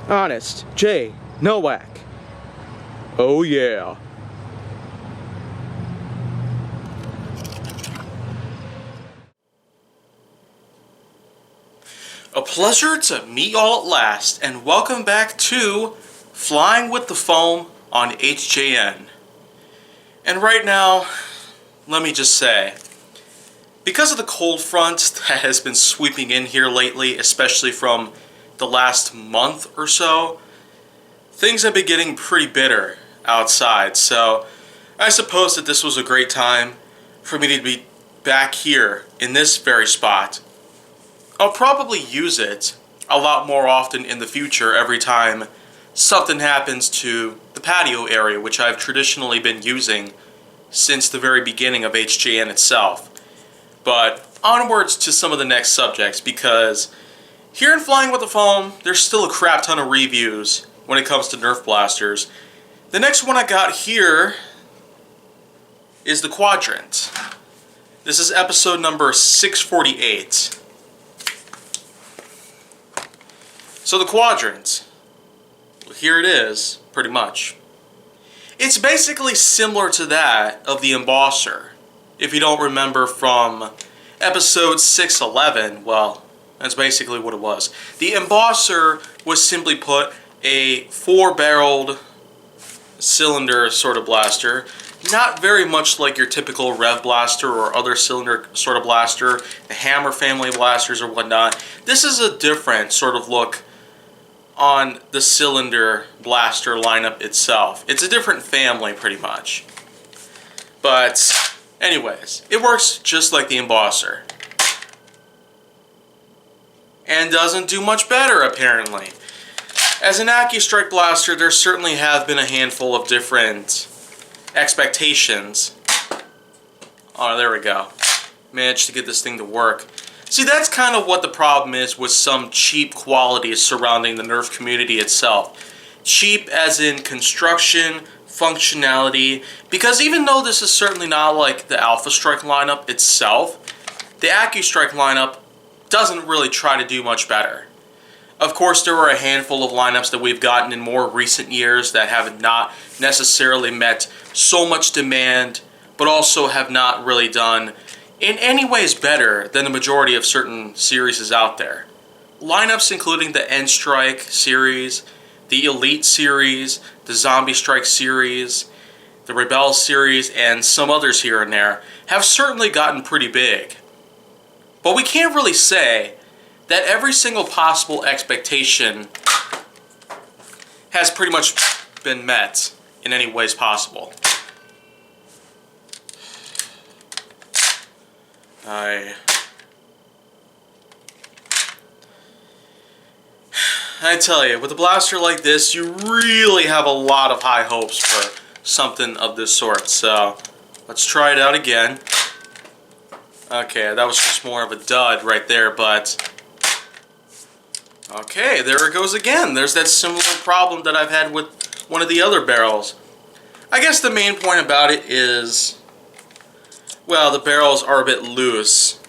Honest J. Nowak. Oh yeah. A pleasure to meet y'all at last, and welcome back to Flying with the Foam on HJN. And right now, let me just say, because of the cold front that has been sweeping in here lately, especially from the last month or so, things have been getting pretty bitter outside. So I suppose that this was a great time for me to be back here in this very spot. I'll probably use it a lot more often in the future every time something happens to the patio area, which I've traditionally been using since the very beginning of HJN itself. But onwards to some of the next subjects, because here in Flying with the Foam, there's still a crap ton of reviews when it comes to Nerf blasters. The next one I got here is the Quadrant. This is episode number 648. So the Quadrant, here it is, pretty much. It's basically similar to that of the Embosser. If you don't remember from episode 611, well, that's basically what it was. The Embosser was simply put a 4-barreled cylinder sort of blaster, not very much like your typical Rev blaster or other cylinder sort of blaster, the Hammer family blasters or whatnot. This is a different sort of look on the cylinder blaster lineup itself. It's a different family pretty much. But anyways, it works just like the Embosser. And doesn't do much better apparently. As an AccuStrike blaster, there certainly have been a handful of different expectations. Oh, there we go. Managed to get this thing to work. See, that's kind of what the problem is with some cheap qualities surrounding the Nerf community itself. Cheap as in construction, functionality, because even though this is certainly not like the Alpha Strike lineup itself, the AccuStrike lineup doesn't really try to do much better. Of course, there were a handful of lineups that we've gotten in more recent years that have not necessarily met so much demand, but also have not really done in any ways better than the majority of certain series out there. Lineups including the N-Strike series, the Elite series, the Zombie Strike series, the Rebel series, and some others here and there have certainly gotten pretty big. But we can't really say that every single possible expectation has pretty much been met in any ways possible. I tell you, with a blaster like this, you really have a lot of high hopes for something of this sort. So, let's try it out again. Okay, that was just more of a dud right there, but okay, there it goes again. There's that similar problem that I've had with one of the other barrels. I guess the main point about it is, well, the barrels are a bit loose.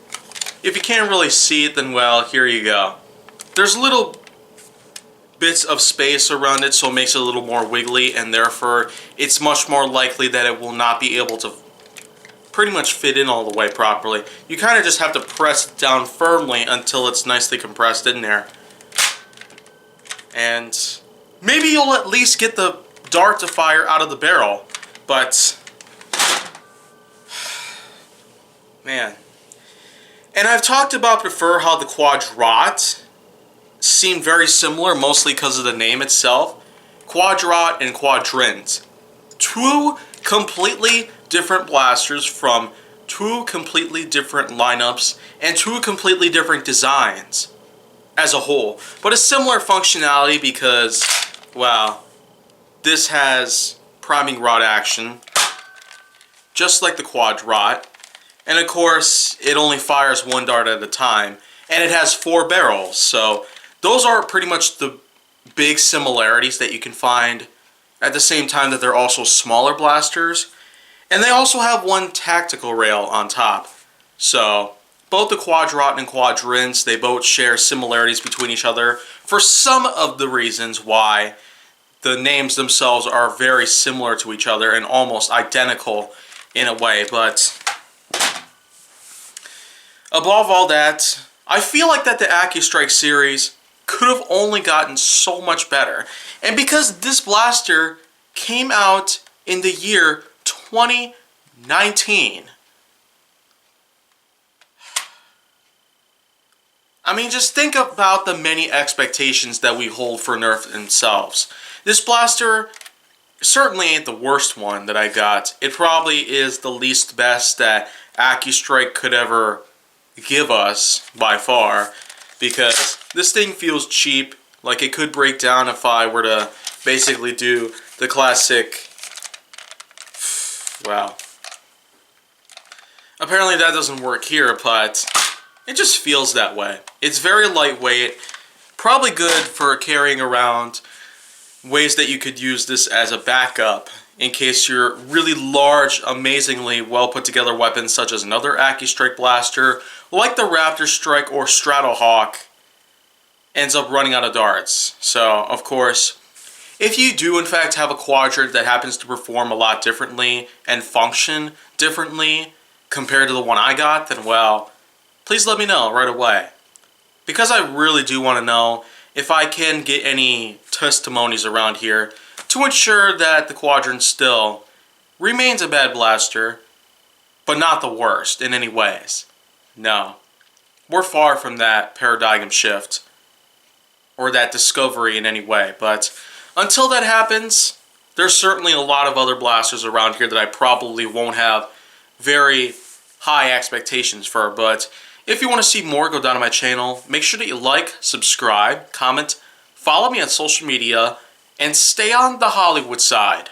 If you can't really see it, then well, here you go. There's little bits of space around it, so it makes it a little more wiggly, and therefore it's much more likely that it will not be able to pretty much fit in all the way properly. You kind of just have to press it down firmly until it's nicely compressed in there. And maybe you'll at least get the dart to fire out of the barrel, but man. And I've talked about before how the Quadrant seem very similar, mostly because of the name itself. Quadrant and Quadrant. Two completely different blasters from two completely different lineups and two completely different designs as a whole. But a similar functionality because, well, this has priming rod action, just like the Quadrant. And of course, it only fires one dart at a time. And it has 4 barrels, so those are pretty much the big similarities that you can find at the same time that they're also smaller blasters. And they also have one tactical rail on top. So, both the Quadrant and Quadrants, they both share similarities between each other for some of the reasons why the names themselves are very similar to each other and almost identical in a way. But above all that, I feel like that the AccuStrike series could have only gotten so much better. And because this blaster came out in the year 2019, I mean, just think about the many expectations that we hold for Nerf themselves. This blaster certainly ain't the worst one that I got. It probably is the least best that AccuStrike could ever give us by far, because this thing feels cheap. Like, it could break down if I were to basically do the classic... Wow. Apparently that doesn't work here, but it just feels that way. It's very lightweight, probably good for carrying around, ways that you could use this as a backup in case your really large, amazingly well put together weapons such as another AccuStrike blaster, like the Raptor Strike or Stratohawk, ends up running out of darts. So, of course, if you do in fact have a Quadrant that happens to perform a lot differently and function differently compared to the one I got, then well, please let me know right away. Because I really do want to know if I can get any testimonies around here to ensure that the Quadrant still remains a bad blaster, but not the worst in any ways. No. We're far from that paradigm shift or that discovery in any way. But until that happens, there's certainly a lot of other blasters around here that I probably won't have very high expectations for. But if you want to see more, go down to my channel. Make sure that you like, subscribe, comment, follow me on social media, and stay on the Hollywood side.